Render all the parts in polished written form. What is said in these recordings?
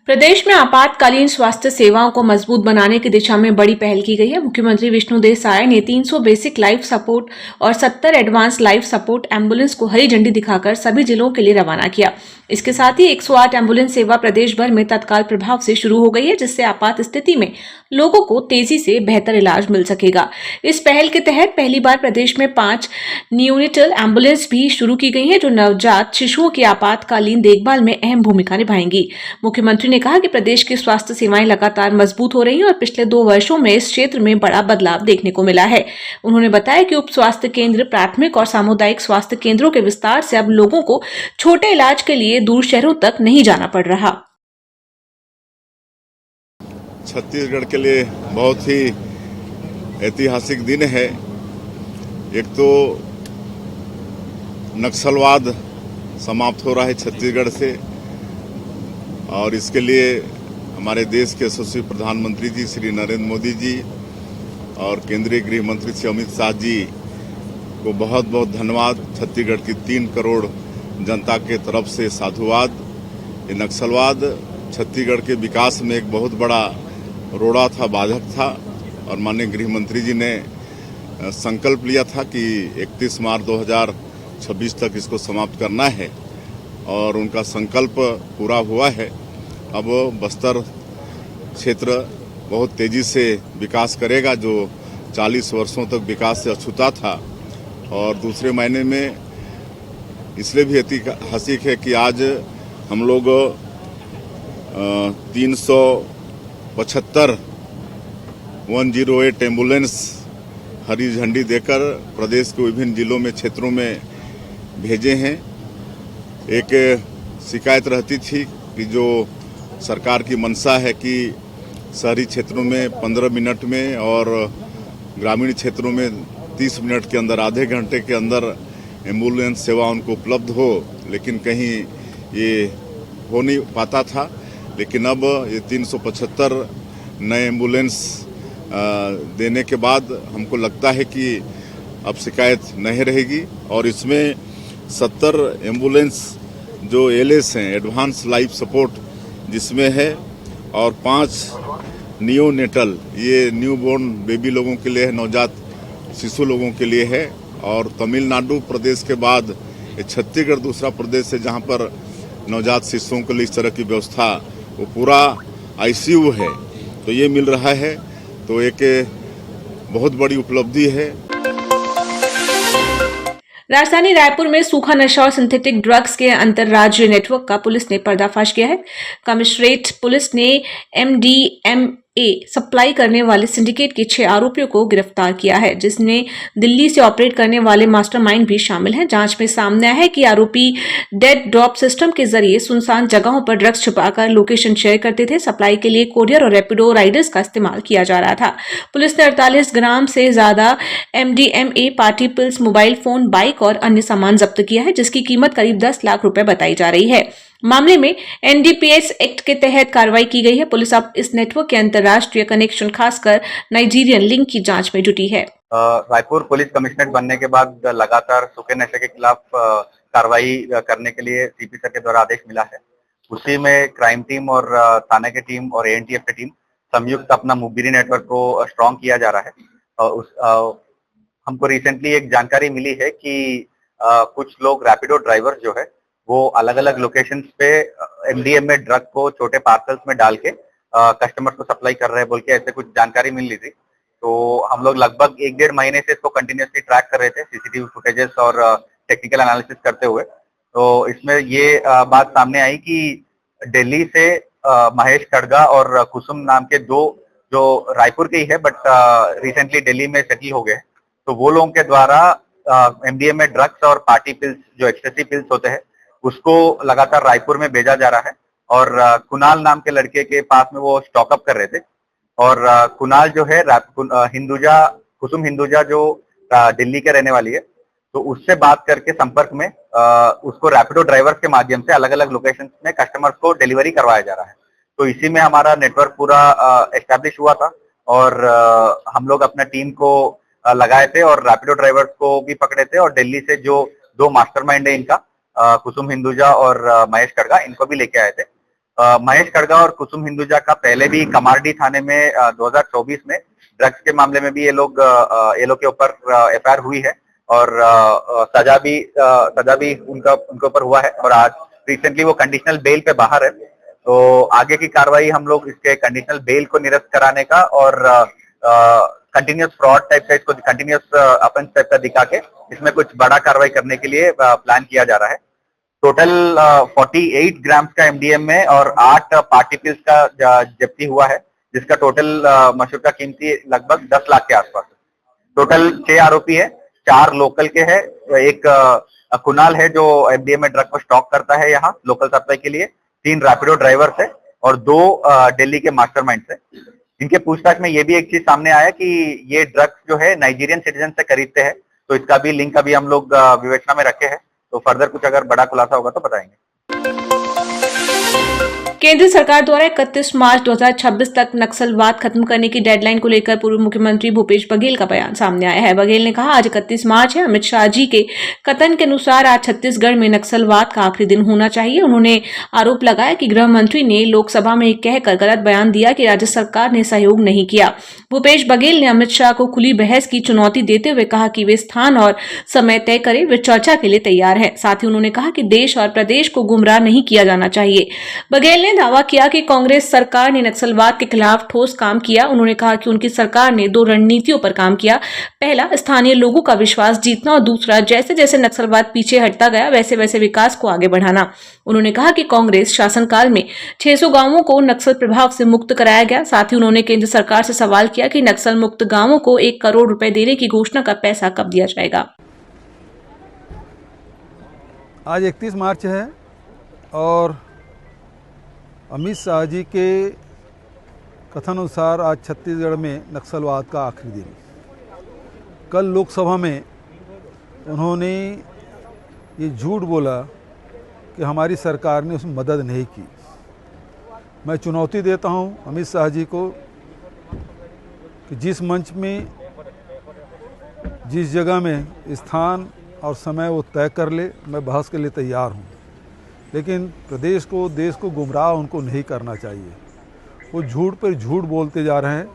प्रदेश में आपातकालीन स्वास्थ्य सेवाओं को मजबूत बनाने की दिशा में बड़ी पहल की गई है। मुख्यमंत्री विष्णुदेव साय ने 300 बेसिक लाइफ सपोर्ट और 70 एडवांस लाइफ सपोर्ट एम्बुलेंस को हरी झंडी दिखाकर सभी जिलों के लिए रवाना किया। इसके साथ ही 108 एम्बुलेंस सेवा प्रदेश भर में तत्काल प्रभाव से शुरू हो गई है, जिससे आपात स्थिति में लोगों को तेजी से बेहतर इलाज मिल सकेगा। इस पहल के तहत पहली बार प्रदेश में 5 न्यूनेटल एम्बुलेंस भी शुरू की गई है, जो नवजात शिशुओं की आपातकालीन देखभाल में अहम भूमिका निभाएंगी। मुख्यमंत्री ने कहा कि प्रदेश की स्वास्थ्य सेवाएं लगातार मजबूत हो रही हैं और पिछले 2 वर्षों में इस क्षेत्र में बड़ा बदलाव देखने को मिला है। उन्होंने बताया कि उप स्वास्थ्य केंद्र, प्राथमिक और सामुदायिक स्वास्थ्य केंद्रों के विस्तार से अब लोगों को छोटे इलाज के लिए दूर शहरों तक नहीं जाना पड़ रहा। छत्तीसगढ़ के लिए बहुत ही ऐतिहासिक दिन है। एक तो नक्सलवाद समाप्त हो रहा है छत्तीसगढ़ से, और इसके लिए हमारे देश के यशस्वी प्रधानमंत्री जी श्री नरेंद्र मोदी जी और केंद्रीय गृह मंत्री श्री अमित शाह जी को बहुत बहुत धन्यवाद। छत्तीसगढ़ की 3 करोड़ जनता के तरफ से साधुवाद। ये नक्सलवाद छत्तीसगढ़ के विकास में एक बहुत बड़ा रोड़ा था, बाधक था, और माननीय गृह मंत्री जी ने संकल्प लिया था कि 31 मार्च 2026 तक इसको समाप्त करना है, और उनका संकल्प पूरा हुआ है। अब बस्तर क्षेत्र बहुत तेजी से विकास करेगा, जो 40 वर्षों तक विकास से अछूता था। और दूसरे महीने में इसलिए भी ऐतिहासिक है कि आज हम लोग 375 108 एम्बुलेंस हरी झंडी देकर प्रदेश के विभिन्न जिलों में, क्षेत्रों में भेजे हैं। एक शिकायत रहती थी कि जो सरकार की मंशा है कि शहरी क्षेत्रों में 15 मिनट में और ग्रामीण क्षेत्रों में 30 मिनट के अंदर, आधे घंटे के अंदर एम्बुलेंस सेवा उनको उपलब्ध हो, लेकिन कहीं ये हो नहीं पाता था। लेकिन अब ये 375 नए एम्बुलेंस देने के बाद हमको लगता है कि अब शिकायत नहीं रहेगी, और इसमें 70 एम्बुलेंस जो एलएस हैं, एडवांस लाइफ सपोर्ट जिसमें है, और 5 नियोनेटल, ये न्यूबॉर्न बेबी लोगों के लिए है, नवजात शिशु लोगों के लिए है। और तमिलनाडु प्रदेश के बाद ये छत्तीसगढ़ दूसरा प्रदेश है जहां पर नवजात शिशुओं के लिए इस तरह की व्यवस्था, वो पूरा आईसीयू है, तो ये मिल रहा है, तो एक बहुत बड़ी उपलब्धि है। राजधानी रायपुर में सूखा नशा और सिंथेटिक ड्रग्स के अंतर्राज्यीय नेटवर्क का पुलिस ने पर्दाफाश किया है। कमिश्नरेट पुलिस ने एमडीएमए सप्लाई करने वाले सिंडिकेट के 6 आरोपियों को गिरफ्तार किया है, जिसमें दिल्ली से ऑपरेट करने वाले मास्टरमाइंड भी शामिल हैं। जांच में सामने आया है कि आरोपी डेड ड्रॉप सिस्टम के जरिए सुनसान जगहों पर ड्रग्स छुपाकर लोकेशन शेयर करते थे। सप्लाई के लिए कोरियर और रैपिडो राइडर्स का इस्तेमाल किया जा रहा था। पुलिस ने 48 ग्राम से ज्यादा MDMA, party pills, mobile phone, bike और अन्य सामान जब्त किया है, जिसकी कीमत करीब 10 लाख रुपए बताई जा रही है। मामले में एनडीपीएस एक्ट के तहत कार्रवाई की गई है। पुलिस अब इस नेटवर्क के अंतर्राष्ट्रीय कनेक्शन, खासकर नाइजीरियन लिंक की जांच में जुटी है। रायपुर पुलिस कमिश्नरेट बनने के बाद लगातार सूखे नशे के खिलाफ कार्रवाई करने के लिए सीपी सर के द्वारा आदेश मिला है। उसी में क्राइम टीम और थाने की टीम और एएनटीएफ की टीम संयुक्त अपना मुखबिरी नेटवर्क को स्ट्रॉन्ग किया जा रहा है। हमको रिसेंटली एक जानकारी मिली है कि कुछ लोग रैपिडो ड्राइवर जो है वो अलग अलग लोकेशंस पे एमडीएमए ड्रग को छोटे पार्सल्स में डाल के कस्टमर्स को सप्लाई कर रहे हैं बोल के ऐसे कुछ जानकारी मिल रही थी। तो हम लोग लगभग 1-1.5 महीने से इसको कंटिन्यूसली ट्रैक कर रहे थे, सीसीटीवी फुटेजेस और टेक्निकल एनालिसिस करते हुए। तो इसमें ये बात सामने आई कि दिल्ली से महेश खड़गा और कुसुम नाम के 2 जो रायपुर के ही है बट रिसेंटली दिल्ली में सेटल हो गए, तो वो लोगों के द्वारा एमडीएमए ड्रग्स और पार्टी पिल्स जो एक्सटेसी पिल्स होते हैं उसको लगातार रायपुर में भेजा जा रहा है। और कुणाल नाम के लड़के के पास में वो स्टॉकअप कर रहे थे, और कुणाल जो है हिंदुजा, कुसुम हिंदुजा जो दिल्ली के रहने वाली है, तो उससे बात करके संपर्क में उसको रैपिडो ड्राइवर्स के माध्यम से अलग अलग लोकेशंस में कस्टमर्स को डिलीवरी करवाया जा रहा है। तो इसी में हमारा नेटवर्क पूरा एस्टैब्लिश हुआ था, और हम लोग अपना टीम को लगाए थे और रैपिडो ड्राइवर्स को भी पकड़े थे, और दिल्ली से जो 2 मास्टरमाइंड है इनका, कुसुम हिंदुजा और महेश खड़गा, इनको भी लेके आए थे। महेश खड़गा और कुसुम हिंदुजा का पहले भी कमारडी थाने में 2024 में ड्रग्स के मामले में भी ये लोग के ऊपर एफआईआर हुई है और सजा भी उनके ऊपर हुआ है और आज रिसेंटली वो कंडीशनल बेल पे बाहर है। तो आगे की कार्रवाई हम लोग इसके कंडीशनल बेल को निरस्त कराने का और कंटिन्यूस फ्रॉड टाइप का, इसको कंटिन्यूस ऑफेंस टाइप का दिखा के इसमें कुछ बड़ा कार्रवाई करने के लिए प्लान किया जा रहा है। टोटल 48 ग्राम्स का एमडीएम में और 8 पार्टी पिल्स का जब्ती हुआ है, जिसका टोटल मशहूर का कीमती लगभग 10 लाख के आसपास है। टोटल 6 आरोपी है, 4 लोकल के हैं, एक कुणाल है जो एमडीएम में ड्रग को स्टॉक करता है यहाँ लोकल सप्लाई के लिए, 3 रैपिडो ड्राइवर्स है और 2 दिल्ली के मास्टरमाइंड्स है। इनके पूछताछ में ये भी एक चीज सामने आया कि ये ड्रग्स जो है नाइजीरियन सिटीजन से खरीदते हैं, तो इसका भी लिंक अभी हम लोग विवेचना में रखे हैं। तो फर्दर कुछ अगर बड़ा खुलासा होगा तो बताएंगे। केंद्र सरकार द्वारा 31 मार्च 2026 तक नक्सलवाद खत्म करने की डेडलाइन को लेकर पूर्व मुख्यमंत्री भूपेश बघेल का बयान सामने आया है। बघेल ने कहा, आज 31 मार्च है। अमित शाह जी के कथन के अनुसार आज छत्तीसगढ़ में नक्सलवाद का आखिरी दिन होना चाहिए। उन्होंने आरोप लगाया कि गृह मंत्री ने लोकसभा में कहकर गलत बयान दिया कि राज्य सरकार ने सहयोग नहीं किया। भूपेश बघेल ने अमित शाह को खुली बहस की चुनौती देते हुए कहा कि वे स्थान और समय तय करें, वे चर्चा के लिए तैयार है। साथ ही उन्होंने कहा कि देश और प्रदेश को गुमराह नहीं किया जाना चाहिए। बघेल ने दावा किया कि कांग्रेस सरकार ने नक्सलवाद के खिलाफ ठोस काम किया। उन्होंने कहा कि उनकी सरकार ने 2 रणनीतियों पर काम किया। पहला, स्थानीय लोगों का विश्वास जीतना और दूसरा, जैसे जैसे नक्सलवाद पीछे हटता गया वैसे वैसे विकास को आगे बढ़ाना। उन्होंने कहा कि कांग्रेस शासनकाल में 600 गांवों को नक्सल प्रभाव से मुक्त कराया गया। साथ ही उन्होंने केंद्र सरकार से सवाल किया कि नक्सल मुक्त गांवों को 1 करोड़ रुपए देने की घोषणा का पैसा कब दिया जाएगा। आज 31 मार्च है और अमित शाह जी के कथन अनुसार आज छत्तीसगढ़ में नक्सलवाद का आखिरी दिन। कल लोकसभा में उन्होंने ये झूठ बोला कि हमारी सरकार ने उसमें मदद नहीं की। मैं चुनौती देता हूं अमित शाह जी को कि जिस मंच में, जिस जगह में स्थान और समय वो तय कर ले, मैं बहस के लिए तैयार हूं। लेकिन प्रदेश को, देश को गुमराह उनको नहीं करना चाहिए। वो झूठ पर झूठ बोलते जा रहे हैं।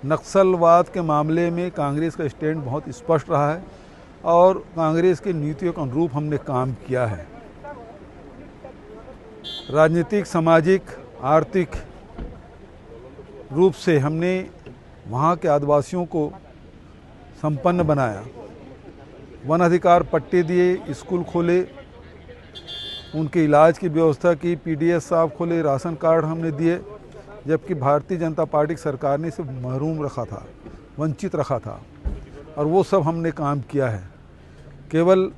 नक्सलवाद के मामले में कांग्रेस का स्टैंड बहुत स्पष्ट रहा है और कांग्रेस की नीतियों के अनुरूप हमने काम किया है। राजनीतिक, सामाजिक, आर्थिक रूप से हमने वहाँ के आदिवासियों को संपन्न बनाया, वन अधिकार पट्टे दिए, स्कूल खोले, उनके इलाज की व्यवस्था की, पीडीएस साहब खोले, राशन कार्ड हमने दिए, जबकि भारतीय जनता पार्टी की सरकार ने इसे महरूम रखा था, वंचित रखा था, और वो सब हमने काम किया है। केवल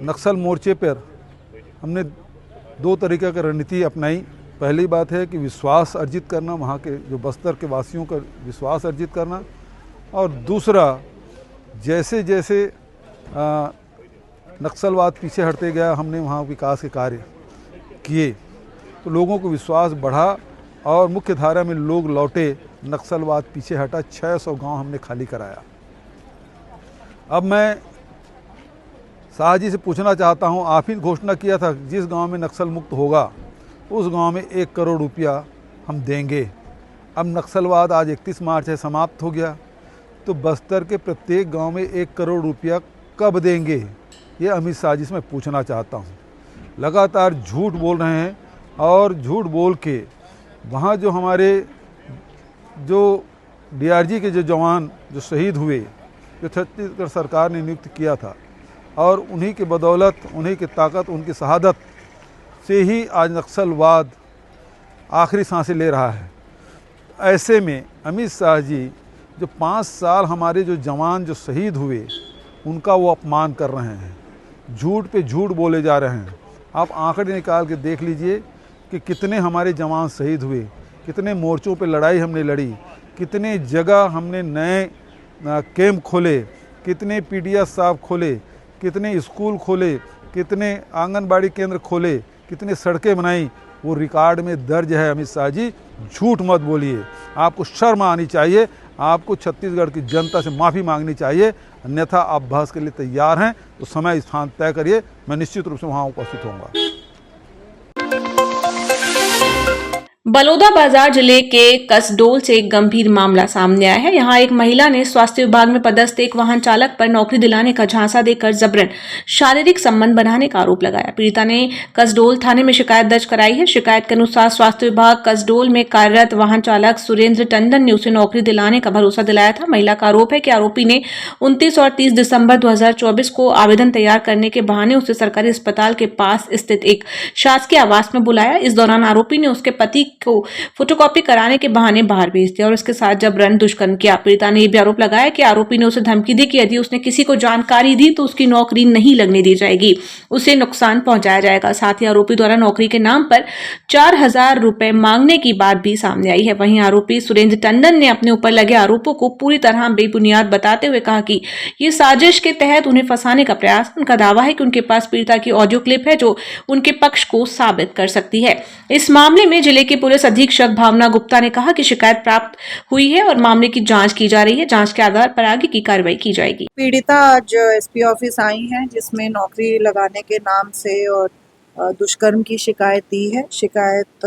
नक्सल मोर्चे पर हमने 2 तरीके की रणनीति अपनाई। पहली बात है कि विश्वास अर्जित करना, वहाँ के जो बस्तर के वासियों का विश्वास अर्जित करना, और दूसरा, जैसे जैसे नक्सलवाद पीछे हटते गया, हमने वहाँ विकास के कार्य किए तो लोगों को विश्वास बढ़ा और मुख्य धारा में लोग लौटे, नक्सलवाद पीछे हटा, 600 गांव हमने खाली कराया। अब मैं शाह जी से पूछना चाहता हूँ, आप ही घोषणा किया था जिस गांव में नक्सल मुक्त होगा उस गांव में 1 करोड़ रुपया हम देंगे। अब नक्सलवाद आज 31 मार्च है, समाप्त हो गया, तो बस्तर के प्रत्येक गांव में 1 करोड़ रुपया कब देंगे, ये अमित शाह जी से मैं पूछना चाहता हूँ। लगातार झूठ बोल रहे हैं और झूठ बोल के वहाँ जो हमारे जो डीआरजी के जो जवान जो शहीद हुए, जो छत्तीसगढ़ सरकार ने नियुक्त किया था, और उन्हीं के बदौलत, उन्हीं की ताकत, उनकी शहादत से ही आज नक्सलवाद आखिरी सांसें ले रहा है। ऐसे में अमित शाह जी जो 5 साल हमारे जो जवान जो शहीद हुए उनका वो अपमान कर रहे हैं, झूठ पे झूठ बोले जा रहे हैं। आप आंकड़े निकाल के देख लीजिए कि कितने हमारे जवान शहीद हुए, कितने मोर्चों पे लड़ाई हमने लड़ी, कितने जगह हमने नए कैंप खोले, कितने पीडीएस साहब खोले, कितने स्कूल खोले, कितने आंगनबाड़ी केंद्र खोले, कितने सड़कें बनाई, वो रिकॉर्ड में दर्ज है। अमित शाह जी झूठ मत बोलिए, आपको शर्म आनी चाहिए, आपको छत्तीसगढ़ की जनता से माफ़ी मांगनी चाहिए, अन्यथा आप बहस के लिए तैयार हैं तो समय स्थान तय करिए, मैं निश्चित रूप से वहाँ उपस्थित होऊंगा। बलौदा बाजार जिले के कसडोल से एक गंभीर मामला सामने आया है। यहां एक महिला ने स्वास्थ्य विभाग में पदस्थ एक वाहन चालक पर नौकरी दिलाने का झांसा देकर जबरन शारीरिक संबंध बनाने का आरोप लगाया। पीड़िता ने कसडोल थाने में शिकायत दर्ज कराई है। शिकायत के अनुसार स्वास्थ्य विभाग कसडोल में कार्यरत वाहन चालक सुरेंद्र टंडन ने उसे नौकरी दिलाने का भरोसा दिलाया था। महिला का आरोप है कि आरोपी ने 29 और 30 दिसंबर 2024 को आवेदन तैयार करने के बहाने उसे सरकारी अस्पताल के पास स्थित एक शासकीय आवास में बुलाया। इस दौरान आरोपी ने उसके पति को फोटोकॉपी कराने के बहाने बाहर भेज दिया और उसके साथ जबरन दुष्कर्म किया। पीड़िता ने यह भी आरोप लगाया कि आरोपी ने उसे धमकी दी कि यदि उसने किसी को जानकारी दी तो उसकी नौकरी नहीं लगने दी जाएगी, उसे नुकसान पहुंचाया जाएगा। साथ ही आरोपी द्वारा नौकरी के नाम पर 4,000 रुपए मांगने की बात भी सामने आई है। वहीं आरोपी सुरेंद्र टंडन ने अपने ऊपर लगे आरोपों को पूरी तरह बेबुनियाद बताते हुए कहा कि ये साजिश के तहत उन्हें फंसाने का प्रयास। उनका दावा है कि उनके पास पीड़िता की ऑडियो क्लिप है जो उनके पक्ष को साबित कर सकती है। इस मामले में जिले की पुलिस अधीक्षक भावना गुप्ता ने कहा कि शिकायत प्राप्त हुई है और मामले की जांच की जा रही है। जांच के आधार पर आगे की कार्रवाई की जाएगी। पीड़िता आज एसपी ऑफिस आई हैं, जिसमें नौकरी लगाने के नाम से और दुष्कर्म की शिकायत दी है। शिकायत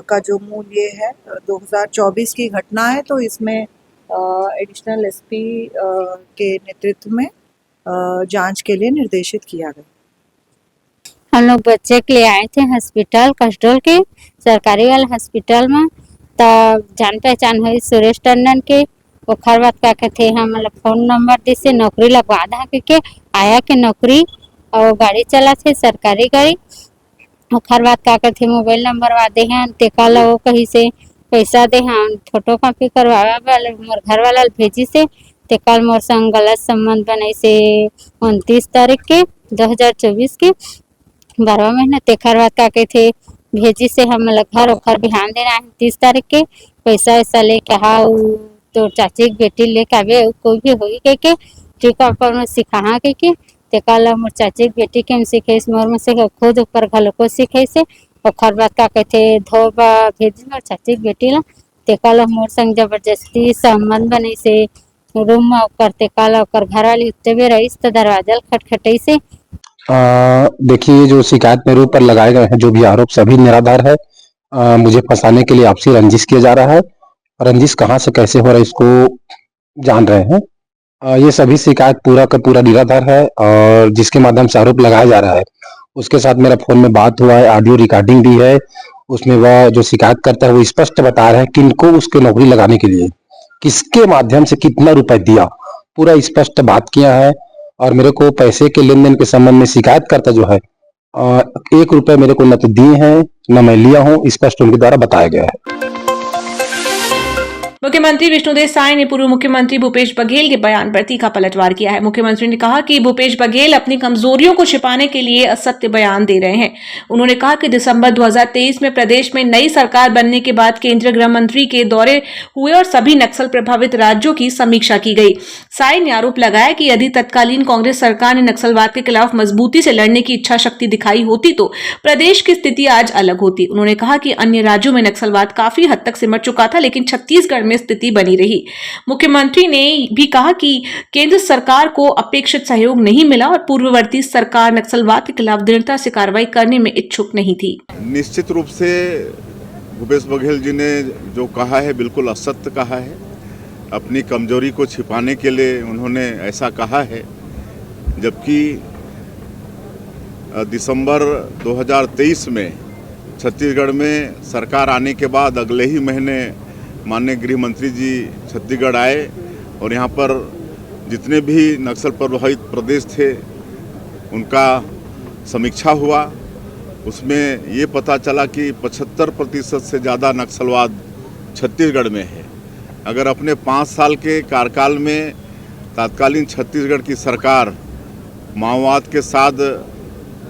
का जो मूल ये है 2024 की घटना है, तो इसमें एडिशनल एसपी के नेतृत्व में जांच के लिए निर्देशित किया गया। हम लोग बच्चे के लिए आए थे हॉस्पिटल कसडोल के सरकारी वाले हॉस्पिटल में, तब जान पहचान हुई सुरेश टंडन के। ओखर बात का थे हम फोन नंबर दी से नौकरी लगवा दा के आया के नौकरी और गाड़ी चला थे सरकारी गाड़ी। ओखर बात का थे मोबाइल नंबर वादे हैं तेका ला वो कहीं से पैसा दे हम फोटो कॉपी करवावा वाले मोर घर वाला भेजी से तेकल मोर संग गलत संबंध बने से 29 तारीख के 2024 के 12वां महीना। तेखर बात का थे भेजी से हम घर ओखर बिहान देना है 30 तारीख के पैसा ऐसा लेके हाँ तो चाची की बेटी लेके आवे कोई भी होगी के ठीक पर में सिखा के तेकाल मोर चाची की बेटी के हम सीखे मोर में से खुद ऊपर घर को सीखे से ओखर बात का थे धोबा भेजी मोर चाची की बेटी ला तेकाल मोर संग जबरदस्ती संबंध बने से रूम में ओकर तेकाल ओकर घर वाली उत्ते भी रही तो दरवाजा खटखटाई से। देखिए जो शिकायत मेरे ऊपर लगाए गए हैं जो भी आरोप सभी निराधार है। मुझे फंसाने के लिए आपसी रंजिश किया जा रहा है। रंजिश कहाँ से कैसे हो रहा है इसको जान रहे हैं। ये सभी शिकायत पूरा का पूरा निराधार है और जिसके माध्यम से आरोप लगाया जा रहा है उसके साथ मेरा फोन में बात हुआ है, ऑडियो रिकॉर्डिंग भी है। उसमें वह जो शिकायत करता है वो स्पष्ट बता रहा है किनको उसके नौकरी लगाने के लिए किसके माध्यम से कितना रुपए दिया, पूरा स्पष्ट बात किया है। और मेरे को पैसे के लेन देन के संबंध में शिकायत करता जो है 1 रुपए मेरे को न तो दिए हैं न मैं लिया हूं, स्पष्ट उनके द्वारा बताया गया है। मुख्यमंत्री विष्णुदेव साय ने पूर्व मुख्यमंत्री भूपेश बघेल के बयान पर तीखा पलटवार किया है। मुख्यमंत्री ने कहा कि भूपेश बघेल अपनी कमजोरियों को छिपाने के लिए असत्य बयान दे रहे हैं। उन्होंने कहा कि दिसंबर 2023 में प्रदेश में नई सरकार बनने के बाद केंद्रीय गृह मंत्री के दौरे हुए और सभी नक्सल प्रभावित राज्यों की समीक्षा की गई। साय ने आरोप लगाया कि यदि तत्कालीन कांग्रेस सरकार ने नक्सलवाद के खिलाफ मजबूती से लड़ने की इच्छा शक्ति दिखाई होती तो प्रदेश की स्थिति आज अलग होती। उन्होंने कहा कि अन्य राज्यों में नक्सलवाद काफी हद तक सिमट चुका था, लेकिन छत्तीसगढ़ में स्थिति बनी रही। मुख्यमंत्री ने भी कहा कि केंद्र सरकार को अपेक्षित सहयोग नहीं मिला और पूर्ववर्ती सरकार नक्सलवाद के खिलाफ दृढ़ता से कार्रवाई करने में इच्छुक नहीं थी। निश्चित रूप से भूपेश बघेल जी ने जो कहा है बिल्कुल असत्य कहा है। अपनी कमजोरी को छिपाने के लिए उन्होंने ऐसा कहा है, जबकि दिसंबर 2023 में छत्तीसगढ़ में सरकार आने के बाद अगले ही महीने माननीय गृह मंत्री जी छत्तीसगढ़ आए और यहाँ पर जितने भी नक्सल प्रभावित प्रदेश थे उनका समीक्षा हुआ। उसमें ये पता चला कि 75% से ज़्यादा नक्सलवाद छत्तीसगढ़ में है। अगर अपने 5 साल के कार्यकाल में तत्कालीन छत्तीसगढ़ की सरकार माओवाद के साथ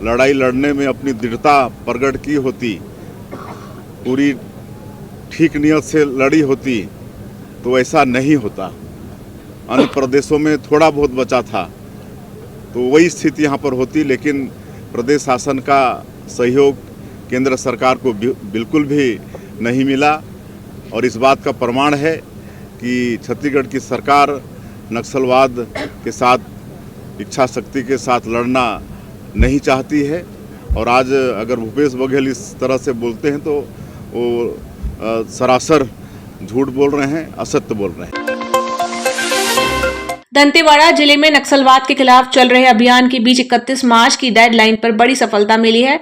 लड़ाई लड़ने में अपनी दृढ़ता प्रकट की होती, पूरी ठीक नियत से लड़ी होती, तो ऐसा नहीं होता। अन्य प्रदेशों में थोड़ा बहुत बचा था तो वही स्थिति यहाँ पर होती, लेकिन प्रदेश शासन का सहयोग केंद्र सरकार को बिल्कुल भी नहीं मिला। और इस बात का प्रमाण है कि छत्तीसगढ़ की सरकार नक्सलवाद के साथ इच्छा शक्ति के साथ लड़ना नहीं चाहती है। और आज अगर भूपेश बघेल इस तरह से बोलते हैं तो वो सरासर झूठ बोल रहे हैं, असत्य बोल रहे हैं। दंतेवाड़ा जिले में नक्सलवाद के खिलाफ चल रहे अभियान के बीच 31 मार्च की डेडलाइन पर बड़ी सफलता मिली है।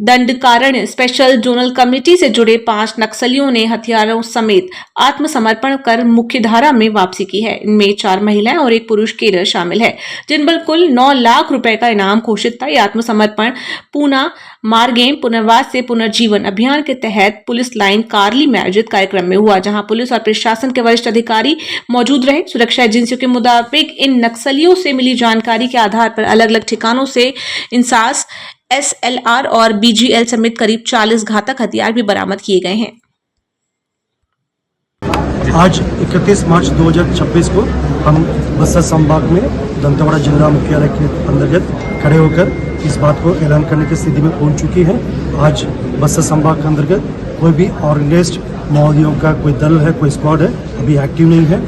दंडकारण्य स्पेशल जोनल कमेटी से जुड़े 5 नक्सलियों ने हथियारों समेत आत्मसमर्पण कर मुख्यधारा में वापसी की है। इनमें 4 महिलाएं और 1 पुरुष केडर शामिल है, जिन पर कुल 9 लाख रुपए का इनाम घोषित था। यह आत्मसमर्पण पूना मार्गेम पुनर्वास से पुनर्जीवन अभियान के तहत पुलिस लाइन कारली में आयोजित कार्यक्रम में हुआ, जहां पुलिस और प्रशासन के वरिष्ठ अधिकारी मौजूद रहे। सुरक्षा एजेंसियों के मुताबिक इन नक्सलियों से मिली जानकारी के आधार पर अलग अलग ठिकानों से इंसास, SLR और BGL समेत करीब 40 घातक हथियार भी बरामद किए गए हैं। आज 31 मार्च 2026 को हम बस्तर संभाग में दंतेवाड़ा जिला मुख्यालय के अंतर्गत खड़े होकर इस बात को ऐलान करने की स्थिति में पहुंच चुकी है। आज बस्तर संभाग के अंतर्गत कोई भी ऑर्गेनाइज्ड माओवादियों का कोई दल है, कोई स्क्वाड है, अभी एक्टिव नहीं है।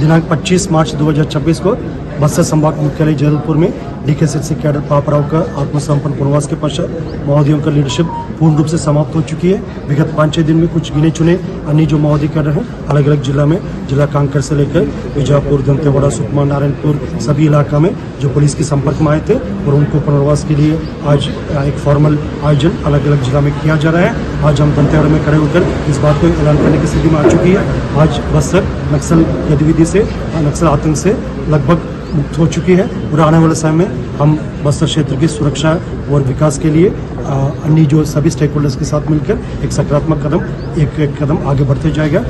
दिनांक 25 मार्च 2026 को बस्तर संभाग मुख्यालय जबलपुर में DKCC कैडर पापराव का आत्मसमर्पण प्रवास के पश्चात माओवादियों का लीडरशिप पूर्ण रूप से समाप्त हो चुकी है। विगत 5-6 दिन में कुछ गिने चुने अन्य जो माओवादी कैडर हैं अलग अलग जिला में, जिला कांकेर से लेकर बीजापुर, दंतेवाड़ा, सुकमा, नारायणपुर सभी इलाका में जो पुलिस के संपर्क में आए थे और उनको पुनर्वास के लिए आज एक फॉर्मल आयोजन अलग अलग जिला में किया जा रहा है। आज हम दंतेवाड़ा में खड़े होकर इस बात को ऐलान करने की स्थिति में आ चुकी है। आज बस्तर नक्सल गतिविधि से, नक्सल आतंक से लगभग मुक्त हो चुकी है और आने वाले समय में हम बस्तर क्षेत्र की सुरक्षा और विकास के लिए अन्य जो सभी स्टेक होल्डर्स के साथ मिलकर एक सकारात्मक कदम आगे बढ़ते जाएगा।